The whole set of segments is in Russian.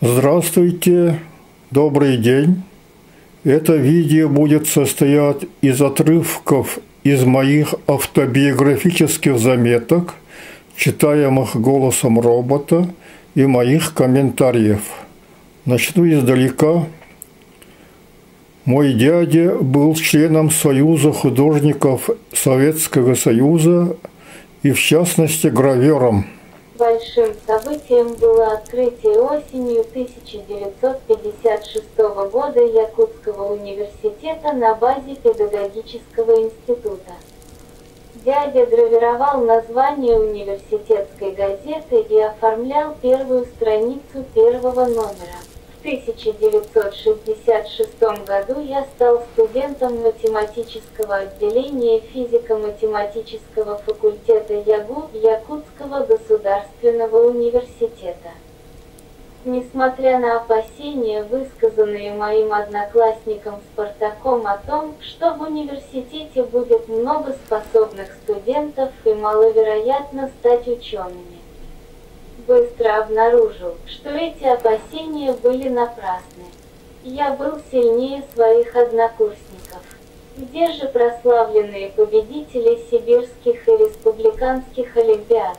Здравствуйте, добрый день. Это видео будет состоять из отрывков из моих автобиографических заметок, читаемых голосом робота, и моих комментариев. Начну издалека. Мой дядя был членом Союза художников Советского Союза и, в частности, гравером. Большим событием было открытие осенью 1956 года Якутского университета на базе педагогического института. Дядя гравировал название университетской газеты и оформлял первую страницу первого номера. В 1966 году я стал студентом математического отделения физико-математического факультета ЯГУ Якутского государственного университета. Несмотря на опасения, высказанные моим одноклассником Спартаком о том, что в университете будет много способных студентов и маловероятно стать учеными, быстро обнаружил, что эти опасения были напрасны. Я был сильнее своих однокурсников. Где же прославленные победители сибирских и республиканских олимпиад?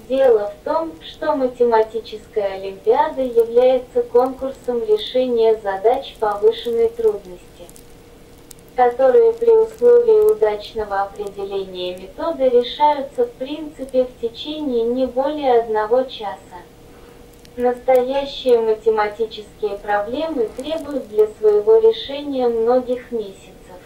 Дело в том, что математическая олимпиада является конкурсом решения задач повышенной трудности, которые при условии удачного определения метода решаются в принципе в течение не более 1 часа. Настоящие математические проблемы требуют для своего решения многих месяцев,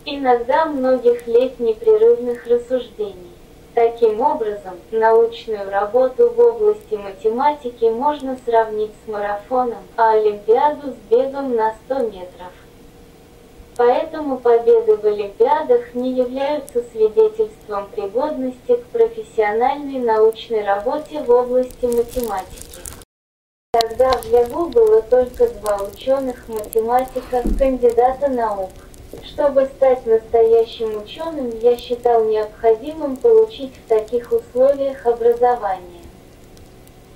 иногда многих лет непрерывных рассуждений. Таким образом, научную работу в области математики можно сравнить с марафоном, а олимпиаду с бегом на 100 метров. Поэтому победы в олимпиадах не являются свидетельством пригодности к профессиональной научной работе в области математики. Тогда в ЯГУ было только 2 ученых-математика, кандидата наук. Чтобы стать настоящим ученым, я считал необходимым получить в таких условиях образование,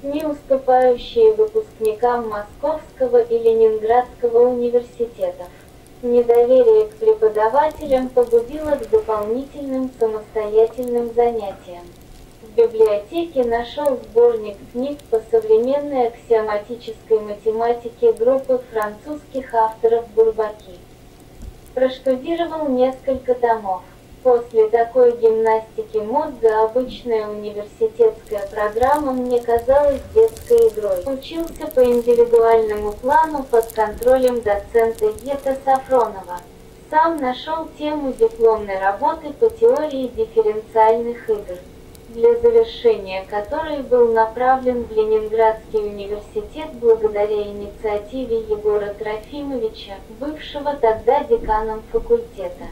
не уступающее выпускникам Московского и Ленинградского университетов. Недоверие к преподавателям побудило к дополнительным самостоятельным занятиям. В библиотеке нашел сборник книг по современной аксиоматической математике группы французских авторов Бурбаки. Проштудировал несколько томов. После такой гимнастики мозга обычная университетская программа мне казалась детской игрой. Учился по индивидуальному плану под контролем доцента Ета Сафронова. Сам нашел тему дипломной работы по теории дифференциальных игр, для завершения которой был направлен в Ленинградский университет благодаря инициативе Егора Трофимовича, бывшего тогда деканом факультета.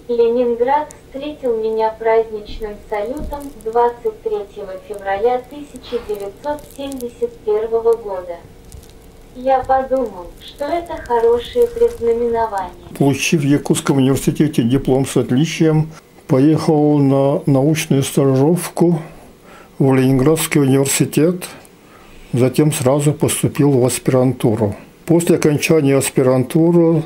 Ленинград встретил меня праздничным салютом 23 февраля 1971 года. Я подумал, что это хорошее предзнаменование. Получив в Якутском университете диплом с отличием, поехал на научную стажировку в Ленинградский университет, затем сразу поступил в аспирантуру. После окончания аспирантуры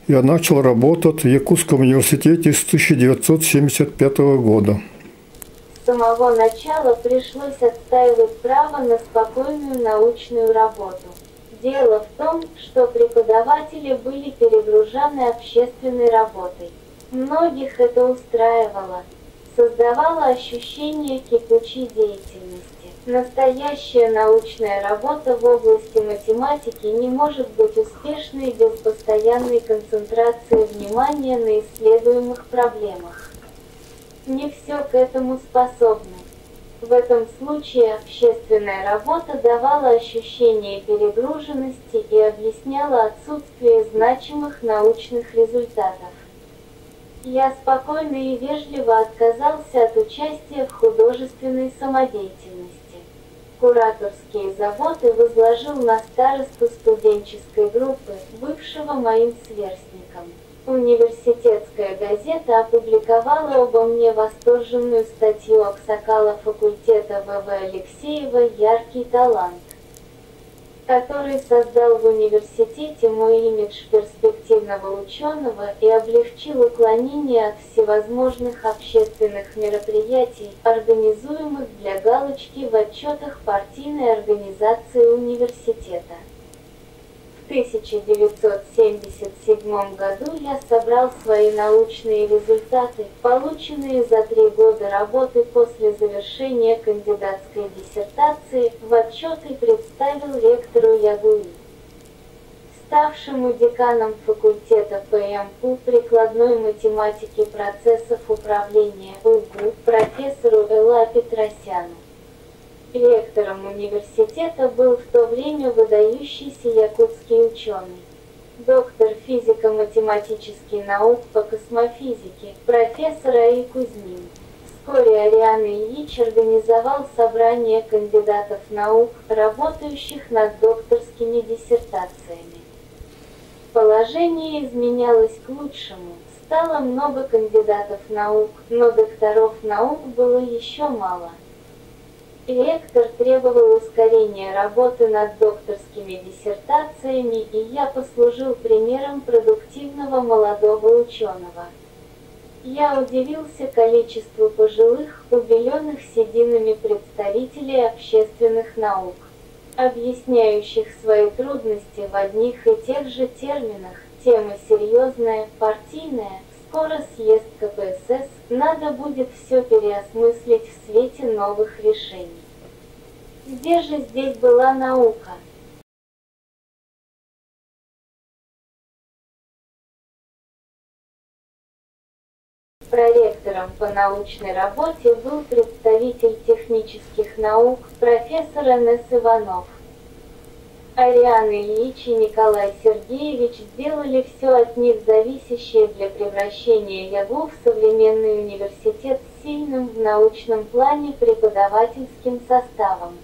я начал работать в Якутском университете с 1975 года. С самого начала пришлось отстаивать право на спокойную научную работу. Дело в том, что преподаватели были перегружены общественной работой. Многих это устраивало, создавало ощущение кипучей деятельности. Настоящая научная работа в области математики не может быть успешной без постоянной концентрации внимания на исследуемых проблемах. Не все к этому способны. В этом случае общественная работа давала ощущение перегруженности и объясняла отсутствие значимых научных результатов. Я спокойно и вежливо отказался от участия в художественной самодеятельности. Кураторские заботы возложил на старосту студенческой группы, бывшего моим сверстником. Университетская газета опубликовала обо мне восторженную статью Аксакала факультета В.В. Алексеева «Яркий талант». который создал в университете мой имидж перспективного ученого и облегчил уклонение от всевозможных общественных мероприятий, организуемых для галочки в отчетах партийной организации университета. В 1977 году я собрал свои научные результаты, полученные за 3 года работы после завершения кандидатской диссертации, в отчет и представил ректору ЯГУИ. Ставшему деканом факультета ПМУ прикладной математики процессов управления УГУ профессору Л.А. Петросяну. Ректором университета был в то время выдающийся якутский ученый, доктор физико-математических наук по космофизике, профессор А.И. Кузьмин. Вскоре Ариан Ильич организовал собрание кандидатов наук, работающих над докторскими диссертациями. Положение изменялось к лучшему, стало много кандидатов наук, но докторов наук было еще мало. Ректор требовал ускорения работы над докторскими диссертациями, и я послужил примером продуктивного молодого ученого. Я удивился количеству пожилых, убеленных сединами представителей общественных наук, объясняющих свои трудности в одних и тех же терминах. Тема серьезная, партийная. Скоро съезд КПСС, надо будет все переосмыслить в свете новых решений. Где же здесь была наука? Проректором по научной работе был представитель технических наук, профессор Н.С. Иванов. Ариан Ильич и Николай Сергеевич сделали все от них зависящее для превращения ЯГУ в современный университет с сильным в научном плане преподавательским составом.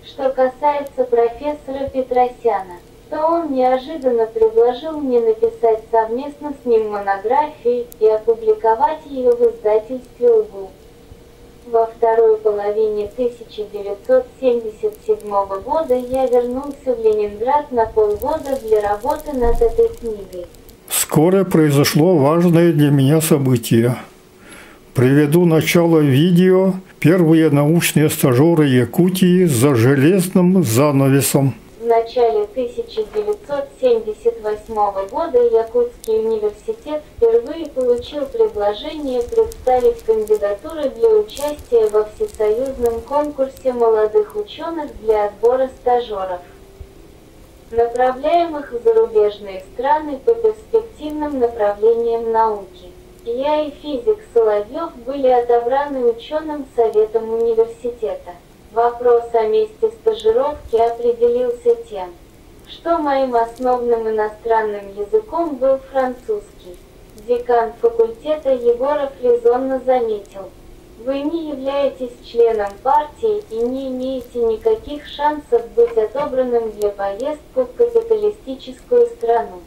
Что касается профессора Петросяна, то он неожиданно предложил мне написать совместно с ним монографию и опубликовать ее в издательстве УГУ. Во второй половине 1977 года я вернулся в Ленинград на полгода для работы над этой книгой. Вскоре произошло важное для меня событие. Приведу начало видео «Первые научные стажеры Якутии за железным занавесом». В начале 1978 года Якутский университет впервые получил предложение представить кандидатуры для участия во всесоюзном конкурсе молодых ученых для отбора стажеров, направляемых в зарубежные страны по перспективным направлениям науки. Я и физик Соловьев были отобраны ученым советом университета. Вопрос о месте стажировки определился тем, что моим основным иностранным языком был французский. Декан факультета Егоров резонно заметил: «Вы не являетесь членом партии и не имеете никаких шансов быть отобранным для поездки в капиталистическую страну.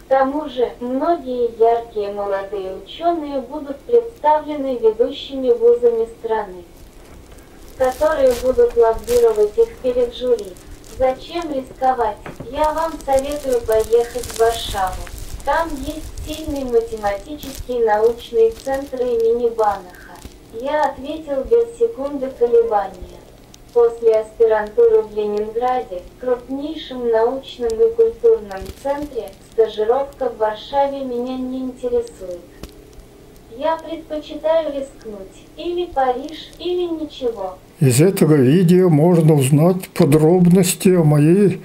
К тому же, многие яркие молодые ученые будут представлены ведущими вузами страны, которые будут лоббировать их перед жюри. Зачем рисковать? Я вам советую поехать в Варшаву. Там есть сильный математический научный центр имени Банаха». Я ответил без секунды колебания. После аспирантуры в Ленинграде, крупнейшем научном и культурном центре, стажировка в Варшаве меня не интересует. Я предпочитаю рискнуть. Или Париж, или ничего. Из этого видео можно узнать подробности о моей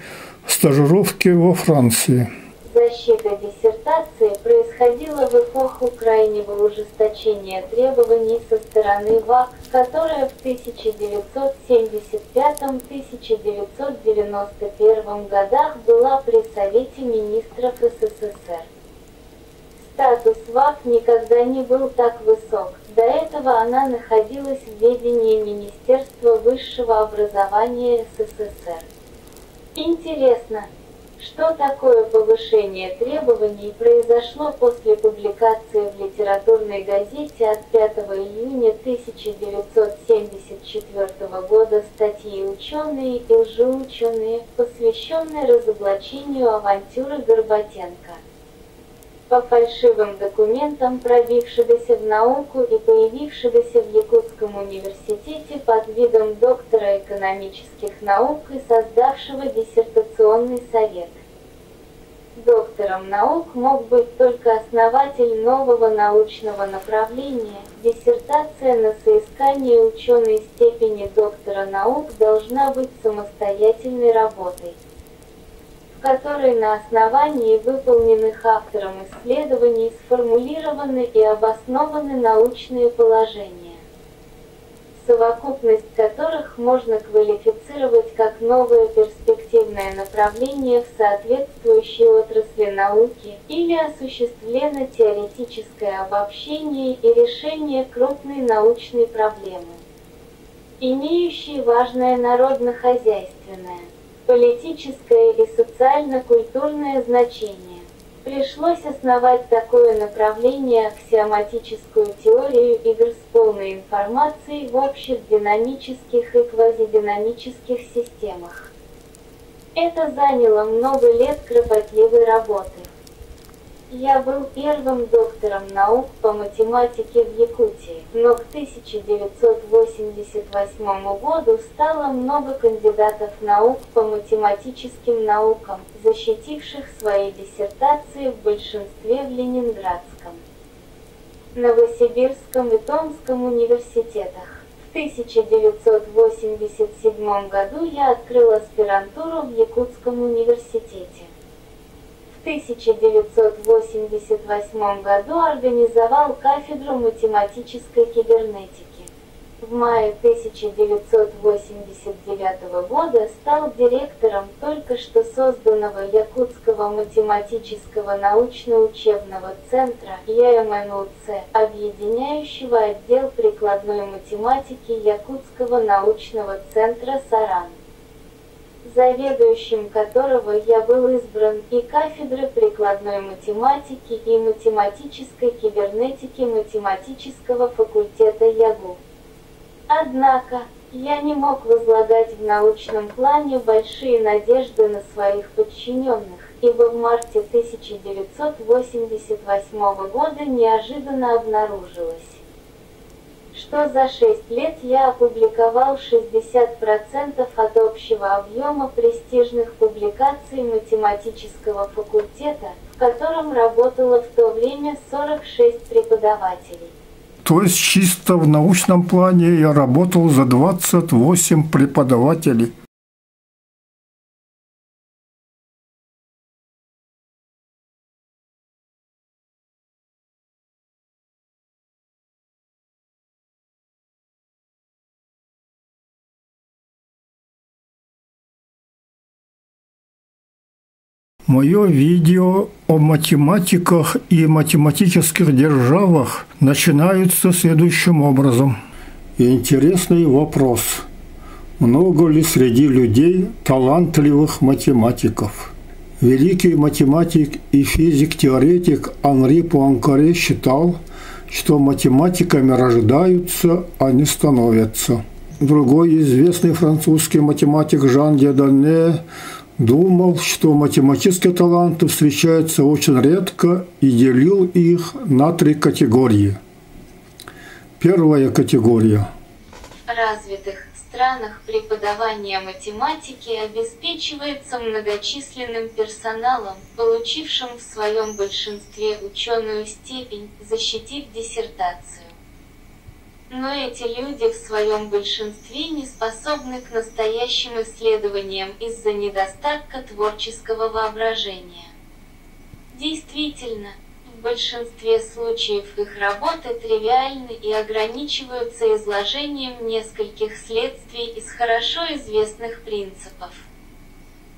стажировке во Франции. Защита диссертации происходила в эпоху крайнего ужесточения требований со стороны ВАК, которая в 1975-1991 годах была при Совете министров СССР. Статус ВАК никогда не был так высок. До этого она находилась в ведении Министерства высшего образования СССР. Интересно, Что такое повышение требований произошло после публикации в литературной газете от 5 июня 1974 года статьи «Ученые и лжеученые», посвященной разоблачению авантюры Горбатенко. По фальшивым документам, пробившегося в науку и появившегося в Якутском университете под видом доктора экономических наук и создавшего диссертационный совет. Доктором наук мог быть только основатель нового научного направления. Диссертация на соискание ученой степени доктора наук должна быть самостоятельной работой, в которой на основании выполненных автором исследований сформулированы и обоснованы научные положения, совокупность которых можно квалифицировать как новое перспективное направление в соответствующей отрасли науки, или осуществлено теоретическое обобщение и решение крупной научной проблемы, имеющей важное народно-хозяйственное, политическое и социально-культурное значение. Пришлось основать такое направление аксиоматическую теорию игр с полной информацией в общих динамических и квазидинамических системах. Это заняло много лет кропотливой работы. Я был первым доктором наук по математике в Якутии, но к 1988 году стало много кандидатов наук по математическим наукам, защитивших свои диссертации в большинстве в Ленинградском, Новосибирском и Томском университетах. В 1987 году я открыл аспирантуру в Якутском университете. В 1988 году организовал кафедру математической кибернетики. В мае 1989 года стал директором только что созданного Якутского математического научно-учебного центра ЯМНУЦ, объединяющего отдел прикладной математики Якутского научного центра «Саран», заведующим которого я был избран, и кафедры прикладной математики и математической кибернетики математического факультета ЯГУ. Однако, я не мог возлагать в научном плане большие надежды на своих подчиненных, ибо в марте 1988 года неожиданно обнаружилось, что за 6 лет я опубликовал 60% от общего объема престижных публикаций математического факультета, в котором работало в то время 46 преподавателей. То есть чисто в научном плане я работал за 28 преподавателей. Мое видео о математиках и математических державах начинается следующим образом. Интересный вопрос. Много ли среди людей талантливых математиков? Великий математик и физик-теоретик Анри Пуанкаре считал, что математиками рождаются, а не становятся. Другой известный французский математик Жан Д'Адонне думал, что математические таланты встречаются очень редко, и делил их на 3 категории. Первая категория. В развитых странах преподавание математики обеспечивается многочисленным персоналом, получившим в своем большинстве ученую степень, защитив диссертацию. Но эти люди в своем большинстве не способны к настоящим исследованиям из-за недостатка творческого воображения. Действительно, в большинстве случаев их работы тривиальны и ограничиваются изложением нескольких следствий из хорошо известных принципов.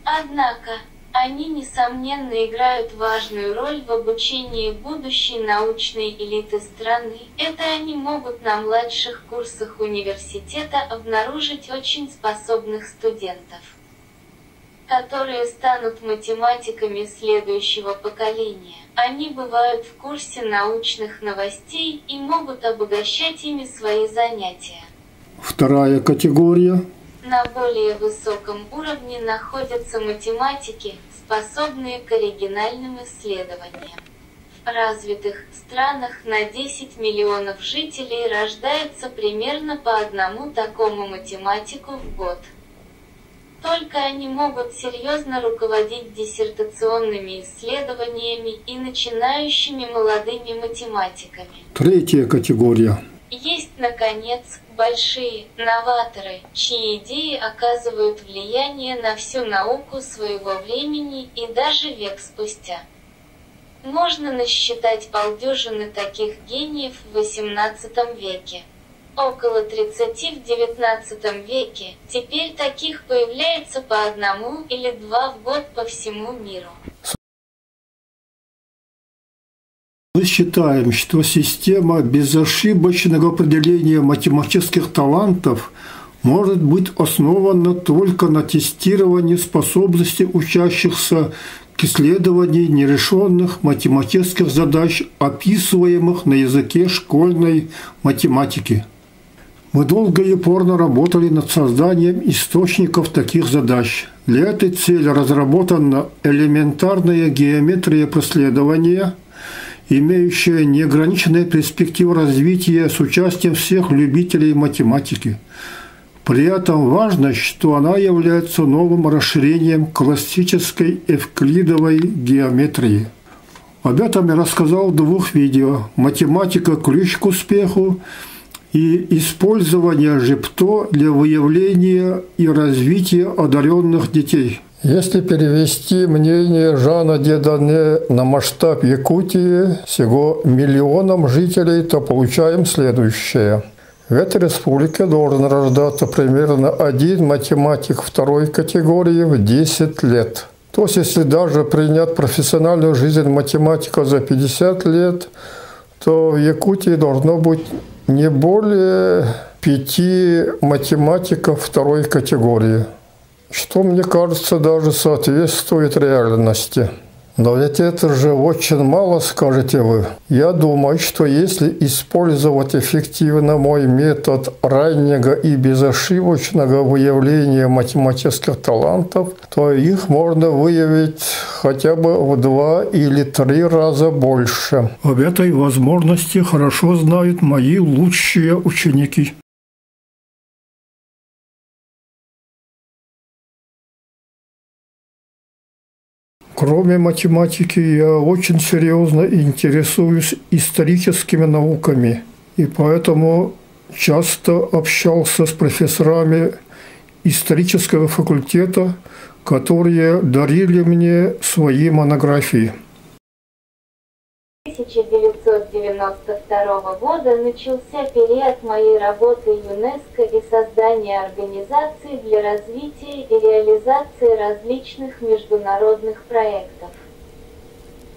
Однако, они несомненно играют важную роль в обучении будущей научной элиты страны. Это они могут на младших курсах университета обнаружить очень способных студентов. которые станут математиками следующего поколения. Они бывают в курсе научных новостей и могут обогащать ими свои занятия. Вторая категория. На более высоком уровне находятся математики, способные к оригинальным исследованиям. В развитых странах на 10 миллионов жителей рождается примерно по одному такому математику в год. Только они могут серьезно руководить диссертационными исследованиями и начинающими молодыми математиками. Третья категория. Есть, наконец, большие новаторы, чьи идеи оказывают влияние на всю науку своего времени и даже век спустя. Можно насчитать полдюжины таких гениев в XVIII веке. Около 30 в XIX веке, теперь таких появляется по одному или два в год по всему миру. Мы считаем, что система безошибочного определения математических талантов может быть основана только на тестировании способностей учащихся к исследованию нерешенных математических задач, описываемых на языке школьной математики. Мы долго и упорно работали над созданием источников таких задач. Для этой цели разработана элементарная геометрия преследования, имеющая неограниченные перспективы развития с участием всех любителей математики. При этом важно, что она является новым расширением классической эвклидовой геометрии. Об этом я рассказал в 2 видео «Математика. Ключ к успеху» и «Использование ЖИПТО для выявления и развития одаренных детей». Если перевести мнение Жана Дидане на масштаб Якутии с его миллионом жителей, то получаем следующее. В этой республике должен рождаться примерно 1 математик второй категории в 10 лет. То есть, если даже принять профессиональную жизнь математика за 50 лет, то в Якутии должно быть не более 5 математиков второй категории, что, мне кажется, даже соответствует реальности. Но ведь это же очень мало, скажете вы. Я думаю, что если использовать эффективно мой метод раннего и безошибочного выявления математических талантов, то их можно выявить хотя бы в 2 или 3 раза больше. Об этой возможности хорошо знают мои лучшие ученики. Кроме математики, я очень серьезно интересуюсь историческими науками, и поэтому часто общался с профессорами исторического факультета, которые дарили мне свои монографии. С 1992 года начался период моей работы ЮНЕСКО и создания организаций для развития и реализации различных международных проектов.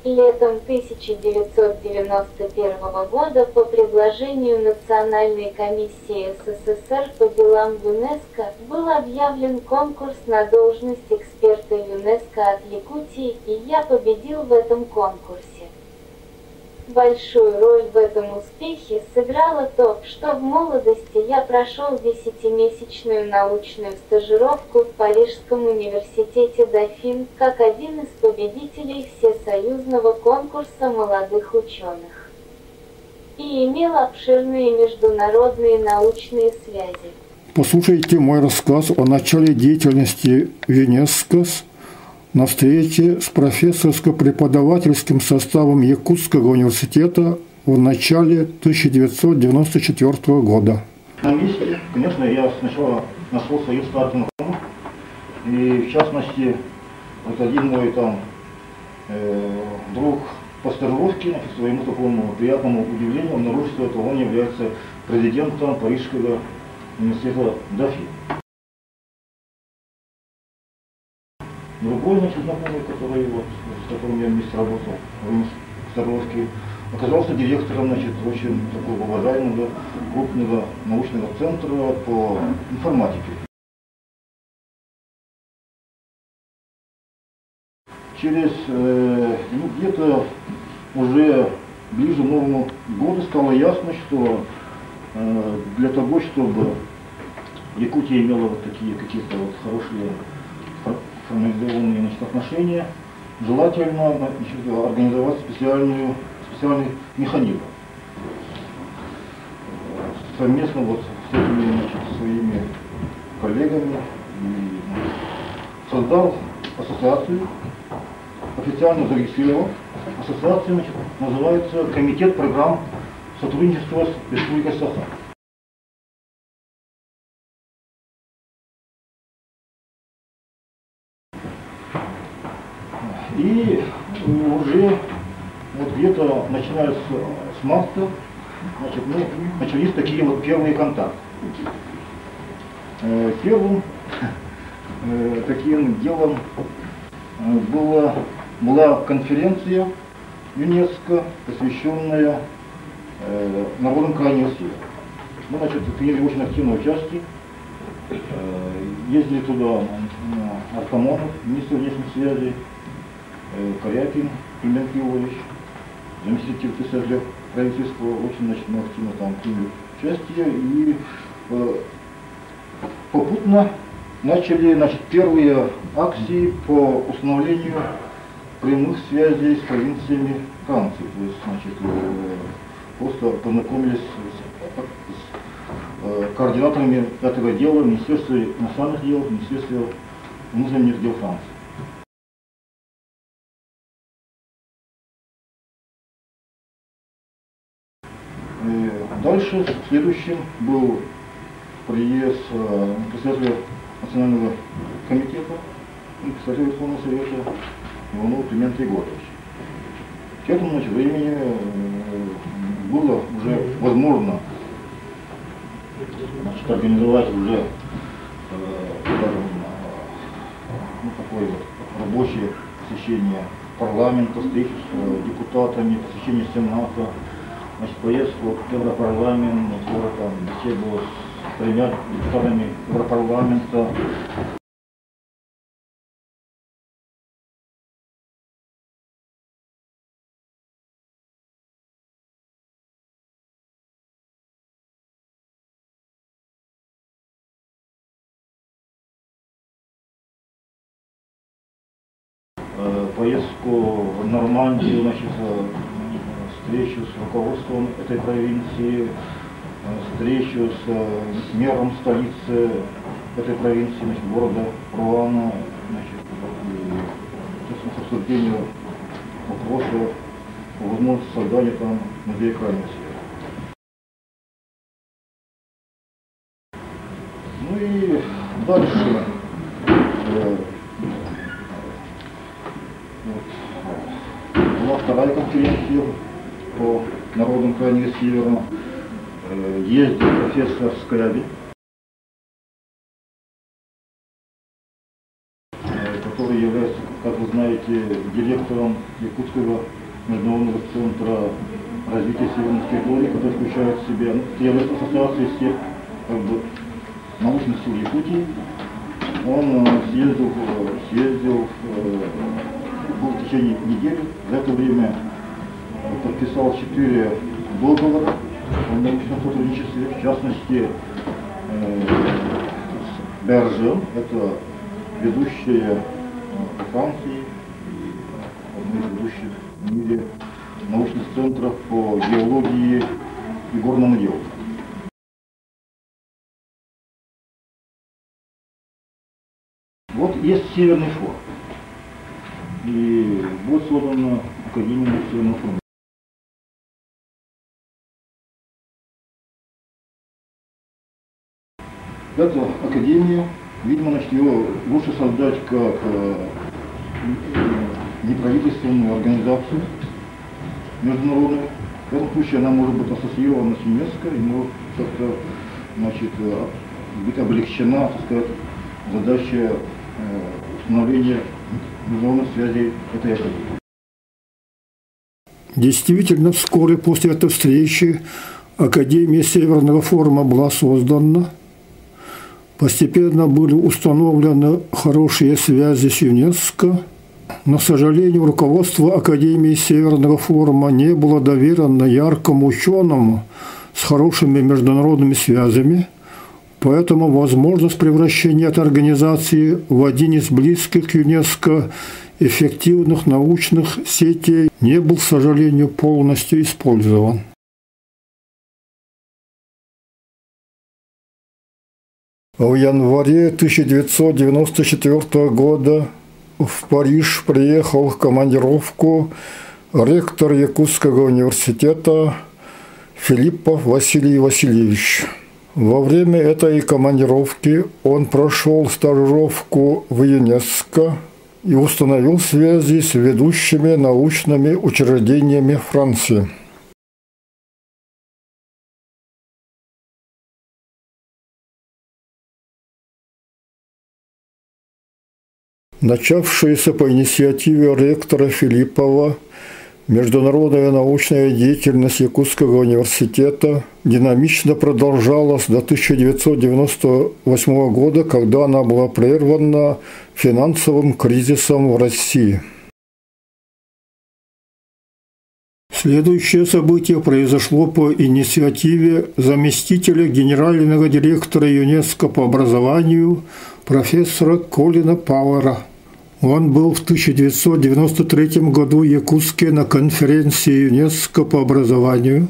Летом 1991 года по предложению Национальной комиссии СССР по делам ЮНЕСКО был объявлен конкурс на должность эксперта ЮНЕСКО от Якутии, и я победил в этом конкурсе. Большую роль в этом успехе сыграло то, что в молодости я прошел 10-месячную научную стажировку в Парижском университете Дофин как один из победителей всесоюзного конкурса молодых ученых и имел обширные международные научные связи. Послушайте мой рассказ о начале деятельности ЮНЕСКО на встрече с профессорско-преподавательским составом Якутского университета в начале 1994 года. На месте, конечно, я сначала нашел свою стартовую программу, и в частности, вот один мой друг по стажировке, к своему такому приятному удивлению, обнаружил, что он является президентом Парижского университета Дофин. Другой, знакомый, с которым я вместе работал в стажировке, оказался директором, очень такого уважаемого крупного научного центра по информатике. через где-то уже ближе к Новому году стало ясно, что для того, чтобы Якутия имела вот такие какие-то вот хорошие формализованные отношения, желательно организовать специальный механизм. Совместно вот с этими своими коллегами создал ассоциацию, официально зарегистрировал. Ассоциация называется Комитет программ сотрудничества с Республикой Саха. И уже вот где-то начиная с марта, значит, мы начались такие вот первые контакты. Первым таким делом была конференция ЮНЕСКО, посвященная народам Крайнего Севера. Мы, значит, приняли очень активное участие, ездили туда Артамонов, министр внешних связей, Корякин Климент Львович, заместитель председателя правительства, очень, значит, мы активно там приняли участие и попутно начали, значит, первые акции по установлению прямых связей с провинциями Франции. То есть, значит, просто познакомились с координаторами этого дела в Министерстве иностранных дел, в Министерстве внутренних дел Франции. Дальше следующим был приезд председателя Национального комитета и председателя Верховного Совета Иванова Климента Егоровича. К этому, значит, времени было уже возможно, значит, организовать уже такое вот рабочее посещение парламента, встречи с депутатами, посещение Сената, значит, поездку в Европарламент, там беседу с тремя депутатами Европарламента. Поездку в Нормандию, значит, встречу с руководством этой провинции, встречу с мэром столицы этой провинции, значит, города Руана, значит, и обсуждению вопроса о возможности создания там музея Крайнего Севера. Ну и дальше была вторая конференция по народам Крайнего Севера. Ездил профессор Скрябин, который является, как вы знаете, директором Якутского международного центра развития северных территорий, который включает в себя, является ассоциацией всех, как бы, научных сил Якутии. Он съездил, был в течение недели. За это время подписал 4 договора о научном сотрудничестве, в частности, с Бержем, это ведущая по Франции, одна из ведущих в мире научных центров по геологии и горному делу. Вот есть Северный форум, и будет создана Академия Северного форума. Эта академия, видимо, значит, ее лучше создать как неправительственную организацию международную. В этом случае она может быть ассоциирована с ЮНЕСКО и может как-то, значит, быть облегчена, так сказать, задача установления международных связей этой академии. Действительно, вскоре после этой встречи Академия Северного форума была создана. Постепенно были установлены хорошие связи с ЮНЕСКО. но, к сожалению, руководство Академии Северного форума не было доверено яркому ученому с хорошими международными связями, поэтому возможность превращения этой организации в один из близких к ЮНЕСКО эффективных научных сетей не был, к сожалению, полностью использован. В январе 1994 года в Париж приехал в командировку ректор Якутского университета Филиппов Василий Васильевич. Во время этой командировки он прошел стажировку в ЮНЕСКО и установил связи с ведущими научными учреждениями Франции. Начавшаяся по инициативе ректора Филиппова международная научная деятельность Якутского университета динамично продолжалась до 1998 года, когда она была прервана финансовым кризисом в России. Следующее событие произошло по инициативе заместителя генерального директора ЮНЕСКО по образованию профессора Колина Пауэра. Он был в 1993 году в Якутске на конференции ЮНЕСКО по образованию.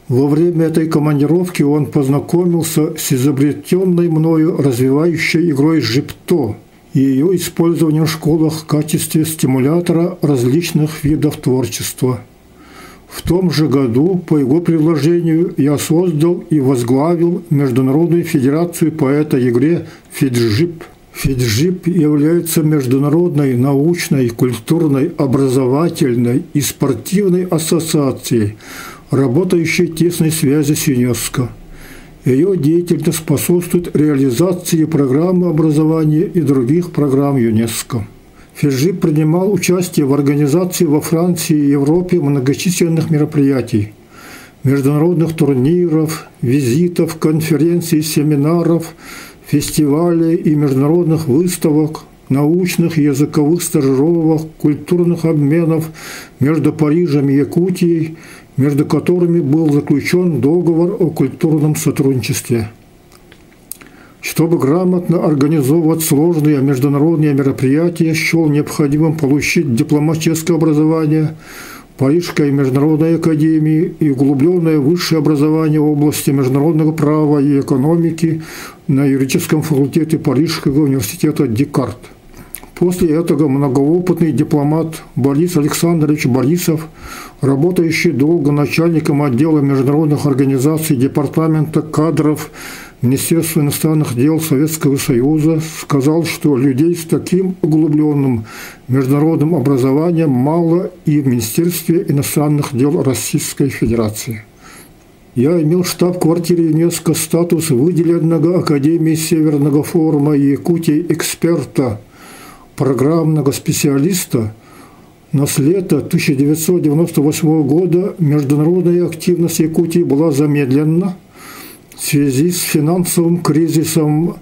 Во время этой командировки он познакомился с изобретенной мною развивающей игрой «Жипто» и ее использованием в школах в качестве стимулятора различных видов творчества. В том же году, по его предложению, я создал и возглавил Международную федерацию по этой игре «Фиджип». Фиджип является международной научной, культурной, образовательной и спортивной ассоциацией, работающей в тесной связи с ЮНЕСКО. Ее деятельность способствует реализации программы образования и других программ ЮНЕСКО. Фиджип принимал участие в организации во Франции и Европе многочисленных мероприятий, международных турниров, визитов, конференций, семинаров, фестивалей и международных выставок, научных и языковых стажировок, культурных обменов между Парижем и Якутией, между которыми был заключен договор о культурном сотрудничестве. Чтобы грамотно организовывать сложные международные мероприятия, счел необходимым получить дипломатическое образование Парижской международной академии и углубленное высшее образование в области международного права и экономики на юридическом факультете Парижского университета Декарт. После этого многоопытный дипломат Борис Александрович Борисов, работающий долго начальником отдела международных организаций Департамента кадров Министерства иностранных дел Советского Союза, сказал, что людей с таким углубленным международным образованием мало и в Министерстве иностранных дел Российской Федерации. Я имел в штаб-квартире ЮНЕСКО статус выделенного Академией Северного форума Якутии эксперта, программного специалиста. Но с лета 1998 года международная активность Якутии была замедлена в связи с финансовым кризисом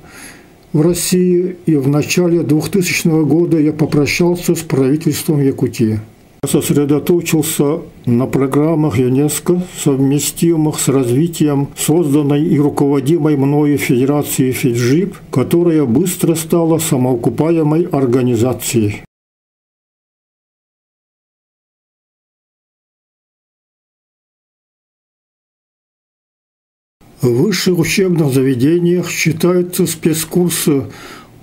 в России, и в начале 2000 года я попрощался с правительством Якутии. Я сосредоточился на программах ЮНЕСКО, совместимых с развитием созданной и руководимой мною Федерации Фиджип, которая быстро стала самоокупаемой организацией. В высших учебных заведениях читаются спецкурсы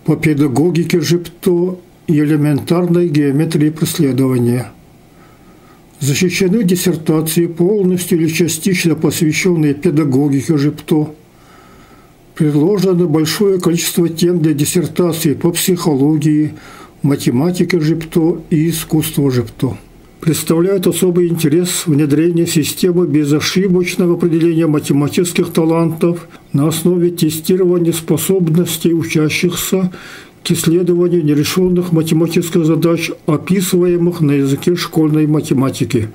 по педагогике ЖИПТО и элементарной геометрии преследования. Защищены диссертации, полностью или частично посвященные педагогике ЖИПТО. Предложено большое количество тем для диссертаций по психологии, математике ЖИПТО и искусству ЖИПТО. Представляет особый интерес внедрение системы безошибочного определения математических талантов на основе тестирования способностей учащихся к исследованию нерешенных математических задач, описываемых на языке школьной математики.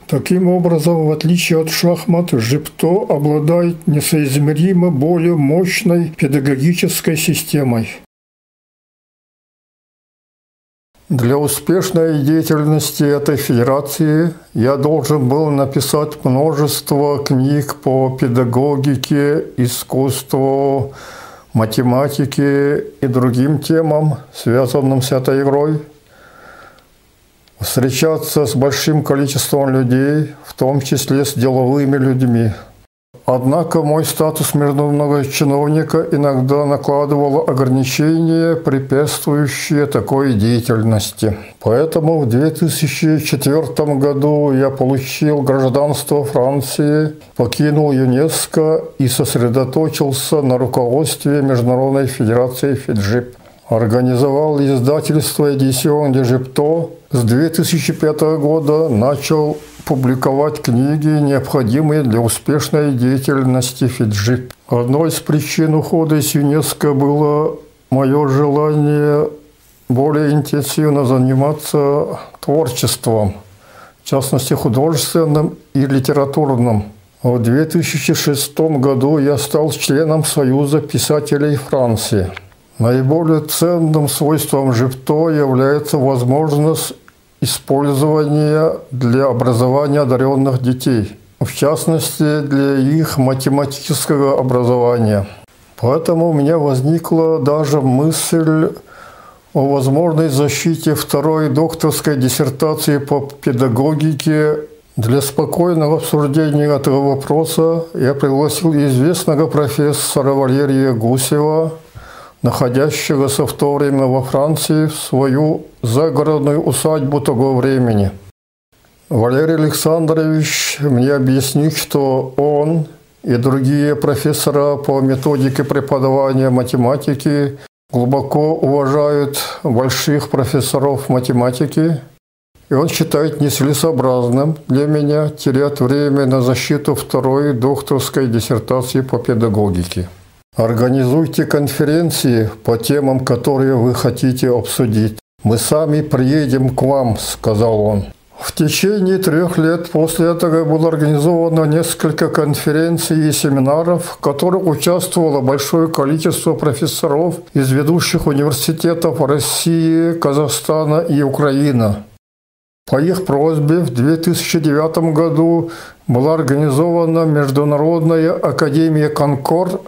Таким образом, в отличие от шахмат, ЖИПТО обладает несоизмеримо более мощной педагогической системой. Для успешной деятельности этой федерации я должен был написать множество книг по педагогике, искусству, математике и другим темам, связанным с этой игрой. Встречаться с большим количеством людей, в том числе с деловыми людьми. Однако мой статус международного чиновника иногда накладывал ограничения, препятствующие такой деятельности. Поэтому в 2004 году я получил гражданство Франции, покинул ЮНЕСКО и сосредоточился на руководстве Международной федерации ФИДЖИП. Организовал издательство Éditions d'Égypte. С 2005 года начал публиковать книги, необходимые для успешной деятельности ФИДЖИП. Одной из причин ухода из ЮНЕСКО было мое желание более интенсивно заниматься творчеством, в частности художественным и литературным. В 2006 году я стал членом Союза писателей Франции. Наиболее ценным свойством ЖИПТО является возможность использования для образования одаренных детей, в частности для их математического образования. Поэтому у меня возникла даже мысль о возможной защите второй докторской диссертации по педагогике. Для спокойного обсуждения этого вопроса я пригласил известного профессора Валерия Гусева, находящегося в то время во Франции, в свою загородную усадьбу того времени. Валерий Александрович мне объяснил, что он и другие профессора по методике преподавания математики глубоко уважают больших профессоров математики, и он считает нецелесообразным для меня терять время на защиту второй докторской диссертации по педагогике. Организуйте конференции по темам, которые вы хотите обсудить. Мы сами приедем к вам, сказал он. В течение 3 лет после этого было организовано несколько конференций и семинаров, в которых участвовало большое количество профессоров из ведущих университетов России, Казахстана и Украины. По их просьбе в 2009 году была организована Международная академия Конкор,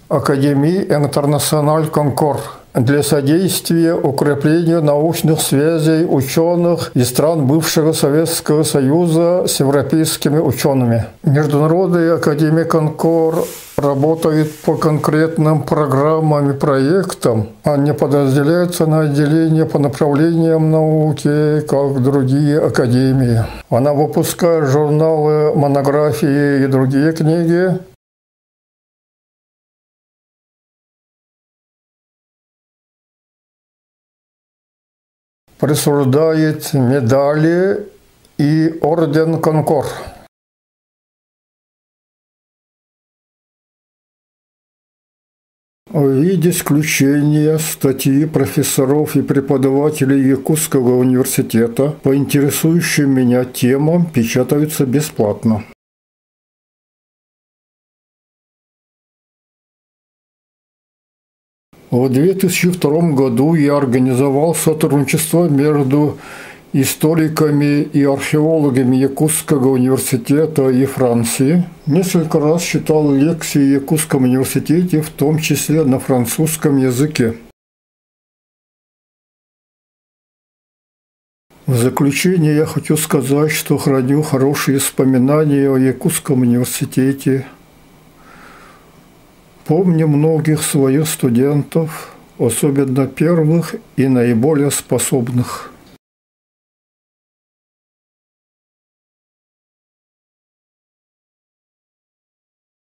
Академии Интернациональ Конкор, для содействия укреплению научных связей ученых из стран бывшего Советского Союза с европейскими учеными. Международная академия Конкор работает по конкретным программам и проектам, а не подразделяется на отделения по направлениям науки, как другие академии. Она выпускает журналы, монографии и другие книги. Присуждает медали и орден Конкор. В виде исключения статьи профессоров и преподавателей Якутского университета по интересующим меня темам печатаются бесплатно. В 2002 году я организовал сотрудничество между историками и археологами Якутского университета и Франции. Несколько раз читал лекции в Якутском университете, в том числе на французском языке. В заключение я хочу сказать, что храню хорошие воспоминания о Якутском университете. Помню многих своих студентов, особенно первых и наиболее способных.